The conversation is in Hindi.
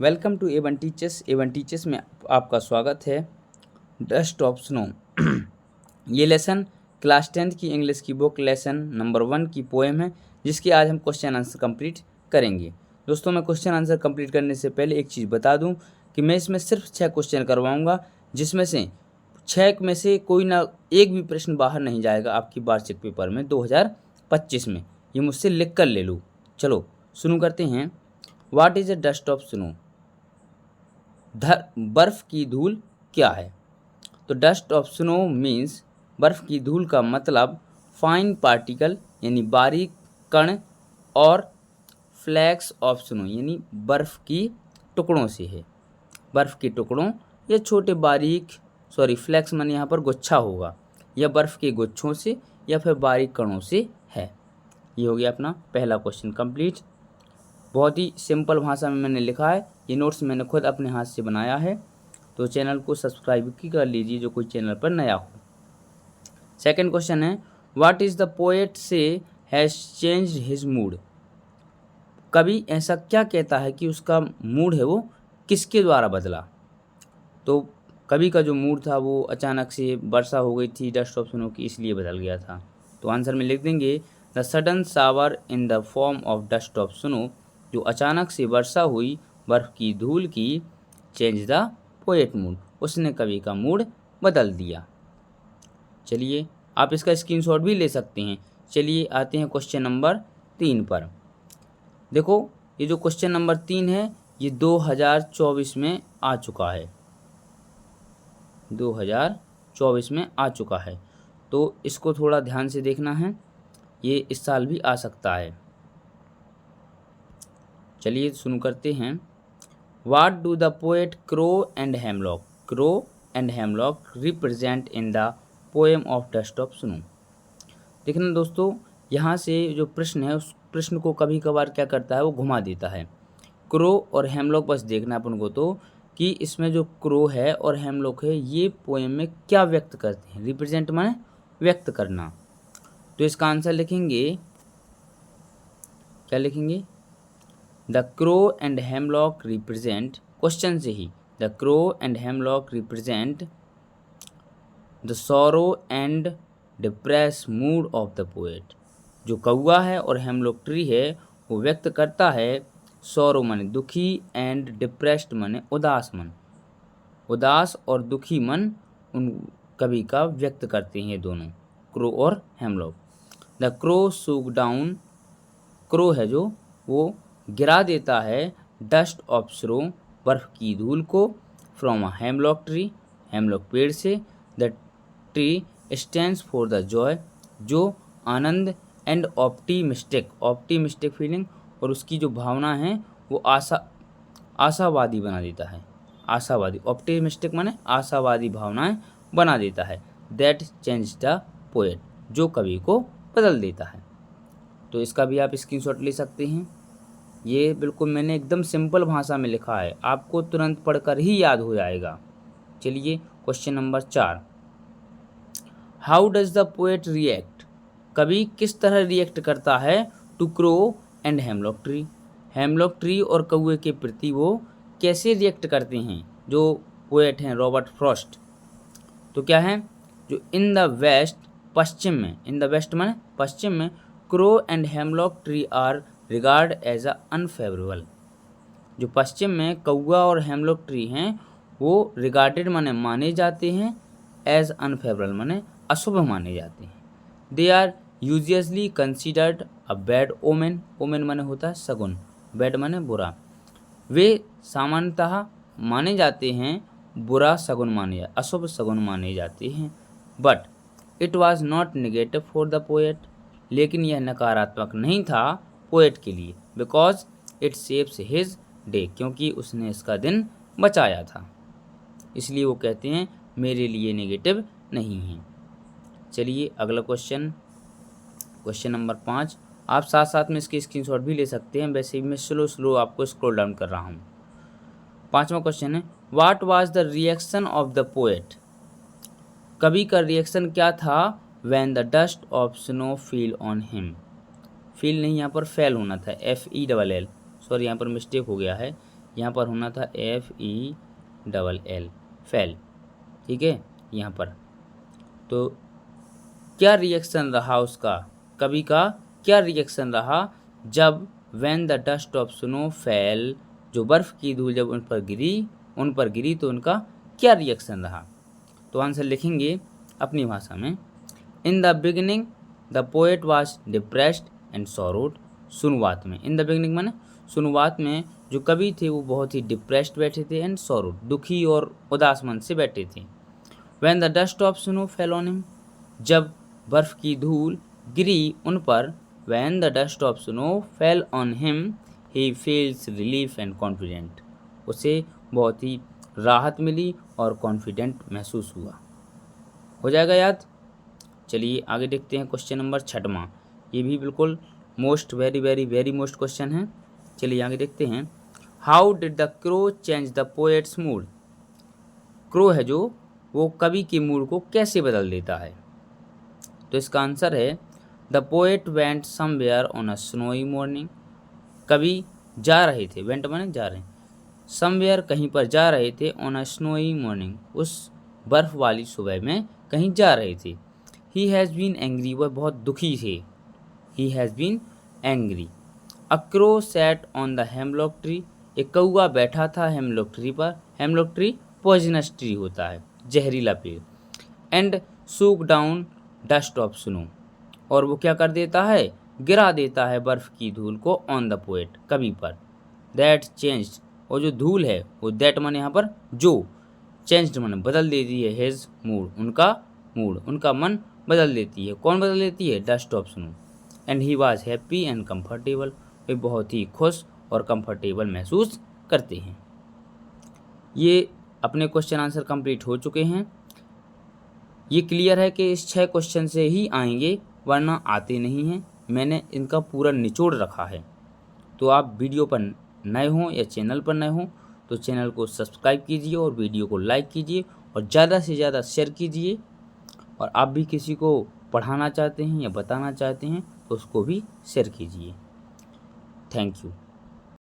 Welcome to Avon teachers. Avon teachers में आपका स्वागत है। डस्ट ऑफ स्नो ये लेसन क्लास 10th की इंग्लिश की बुक लेसन नंबर 1 की पोएम है, जिसकी आज हम क्वेश्चन आंसर कंप्लीट करेंगे। दोस्तों, मैं क्वेश्चन आंसर कंप्लीट करने से पहले एक चीज़ बता दूं कि मैं इसमें सिर्फ 6 क्वेश्चन करवाऊंगा, जिसमें से 6 में से कोई ना एक भी प्रश्न बाहर नहीं जाएगा आपकी वार्षिक पेपर में 2025 में। ये मुझसे लिख कर ले लो। चलो शुरू करते हैं। What is a dust of snow? बर्फ की धूल क्या है? तो डस्ट ऑफ स्नो मीन्स बर्फ की धूल का मतलब फाइन पार्टिकल यानी बारीक कण और फ्लैक्स ऑफ स्नो यानी बर्फ की टुकड़ों से है। बर्फ के टुकड़ों या छोटे बारीक फ्लैक्स माने यहाँ पर गुच्छा होगा, या बर्फ के गुच्छों से या फिर बारीक कणों से है। ये हो गया अपना पहला क्वेश्चन कंप्लीट। बहुत ही सिंपल भाषा में मैंने लिखा है। ये नोट्स मैंने खुद अपने हाथ से बनाया है, तो चैनल को सब्सक्राइब भी कर लीजिए जो कोई चैनल पर नया हो। सेकंड क्वेश्चन है, व्हाट इज़ द पोएट से हैज़ चेंज्ड हिज मूड? कवि ऐसा क्या कहता है कि उसका मूड है वो किसके द्वारा बदला? तो कवि का जो मूड था वो अचानक से वर्षा हो गई थी डस्ट ऑफ स्नो की, इसलिए बदल गया था। तो आंसर में लिख देंगे the sudden shower in the form of dust of snow. जो अचानक से वर्षा हुई बर्फ की धूल की, चेंज द पोएट मूड, उसने कवि का मूड बदल दिया। चलिए आप इसका स्क्रीनशॉट भी ले सकते हैं। चलिए आते हैं क्वेश्चन नंबर 3 पर। देखो, ये जो क्वेश्चन नंबर 3 है ये 2024 में आ चुका है। 2024 में आ चुका है, तो इसको थोड़ा ध्यान से देखना है। ये इस साल भी आ सकता है। चलिए शुरू करते हैं। What do the poet crow and hemlock? Crow and hemlock represent in the poem of dust of snow. देखना दोस्तों, यहाँ से जो प्रश्न है उस प्रश्न को कभी कभार क्या करता है वो घुमा देता है। क्रो और हेमलॉक बस देखना अपन को तो कि इसमें जो क्रो है और हेमलॉक है ये पोएम में क्या व्यक्त करते हैं। रिप्रेजेंट माने व्यक्त करना। तो इसका आंसर लिखेंगे, क्या लिखेंगे? The crow and hemlock represent, question से ही, the crow and hemlock represent the sorrow and depress mood of the poet. जो कौआ है और हेमलॉक ट्री है वो व्यक्त करता है सॉरो माने दुखी एंड डिप्रेस्ड माने उदास मन। उदास और दुखी मन उन कवि का व्यक्त करते हैं दोनों, क्रो और hemlock. The crow shook down, crow है जो वो गिरा देता है डस्ट ऑफ स्नो, बर्फ की धूल को, from a hemlock tree, hemlock पेड़ से। The tree stands for the Joy, जो आनंद, एंड ऑप्टिमिस्टिक फीलिंग, और उसकी जो भावना है वो आशावादी बना देता है। आशावादी, ऑप्टिमिस्टिक माने आशावादी भावनाएं बना देता है। दैट चेंज द पोएट, जो कवि को बदल देता है। तो इसका भी आप स्क्रीनशॉट ले सकते हैं। ये बिल्कुल मैंने एकदम सिंपल भाषा में लिखा है, आपको तुरंत पढ़कर ही याद हो जाएगा। चलिए question number 4, how does the poet react? कवि किस तरह रिएक्ट करता है to crow and hemlock tree? Hemlock tree और कौए के प्रति वो कैसे रिएक्ट करते हैं जो पोएट हैं रॉबर्ट फ्रॉस्ट? तो क्या है, जो इन द वेस्ट, पश्चिम में, इन द वेस्ट माने पश्चिम में, crow and hemlock tree are regard as a unfavourable. जो पश्चिम में कौआ और हेमलॉक ट्री हैं वो रिगार्डेड माने माने जाते हैं, एज अनफेवरेबल माने अशुभ माने जाते हैं। They are usually considered a bad omen, omen माने होता है शगुन, बैड माने बुरा। वे सामान्यतः माने जाते हैं बुरा शगुन माने, अशुभ शगुन माने जाते हैं। But it was not negative for the poet, लेकिन यह नकारात्मक नहीं था पोएट के लिए, because it saves his day, क्योंकि उसने इसका दिन बचाया था, इसलिए वो कहते हैं मेरे लिए नेगेटिव नहीं है। चलिए अगला क्वेश्चन, क्वेश्चन नंबर 5। आप साथ साथ में इसके स्क्रीनशॉट भी ले सकते हैं, वैसे ही मैं स्लो आपको स्क्रॉल डाउन कर रहा हूँ। 5वां क्वेश्चन है, what was the reaction of the poet? कवि का रिएक्शन क्या था when the dust of snow feel on him? Feel नहीं, यहाँ पर फेल होना था, FELL, सॉरी यहाँ पर मिस्टेक हो गया है। यहाँ पर होना था FELL, फेल, ठीक है। यहाँ पर तो क्या रिएक्शन रहा उसका, कवि का क्या रिएक्शन रहा जब when the dust of snow fail, जो बर्फ़ की धूल जब उन पर गिरी तो उनका क्या रिएक्शन रहा। तो आंसर लिखेंगे अपनी भाषा में। In the beginning the poet was depressed and sorrowed. शुरुआत में, इन द बिगिनिंग माने शुरुआत में जो कवि थे वो बहुत ही डिप्रेस्ड बैठे थे, एंड सॉरोड, दुखी और उदास मन से बैठे थे। When the dust of snow fell on him, जब बर्फ़ की धूल गिरी उन पर, when the dust of snow fell on him he feels relief and confident, उसे बहुत ही राहत मिली और कॉन्फिडेंट महसूस हुआ। हो जाएगा याद। चलिए आगे देखते हैं क्वेश्चन नंबर 6वां। ये भी बिल्कुल मोस्ट वेरी मोस्ट क्वेश्चन है। चलिए आगे देखते हैं। How did the crow change the poets mood. Crow है जो, वो कवि के मूड को कैसे बदल देता है। तो इसका आंसर है the poet went somewhere on a snowy morning. कवि जा रहे थे, वेंट माने जा रहे हैं, समवेयर कहीं पर जा रहे थे, ऑन अ स्नोई मॉर्निंग उस बर्फ वाली सुबह में कहीं जा रहे थे। ही हैज़ बीन एंग्री, वह बहुत दुखी थे। He has been angry. A crow sat on the hemlock tree, एक कौआ बैठा था हेमलॉक ट्री पर। हेमलॉक ट्री पॉइजनस ट्री होता है, जहरीला पेड़। And shook down dust of snow, और वो क्या कर देता है, गिरा देता है बर्फ़ की धूल को ऑन द पोएट, कवि पर। दैट चेंज्ड, और जो धूल है वो दैट माने यहाँ पर जो, चेंज्ड माने बदल देती है, हिज मूड, उनका मन बदल देती है। कौन बदल देती है, dust of snow. And he was happy and comfortable, वे बहुत ही खुश और कंफर्टेबल महसूस करते हैं। ये अपने क्वेश्चन आंसर कंप्लीट हो चुके हैं। ये क्लियर है कि इस 6 क्वेश्चन से ही आएंगे, वरना आते नहीं हैं। मैंने इनका पूरा निचोड़ रखा है। तो आप वीडियो पर नए हों या चैनल पर नए हों तो चैनल को सब्सक्राइब कीजिए और वीडियो को लाइक कीजिए और ज़्यादा से ज़्यादा शेयर कीजिए। और आप भी किसी को पढ़ाना चाहते हैं या बताना चाहते हैं तो उसको भी शेयर कीजिए। Thank you.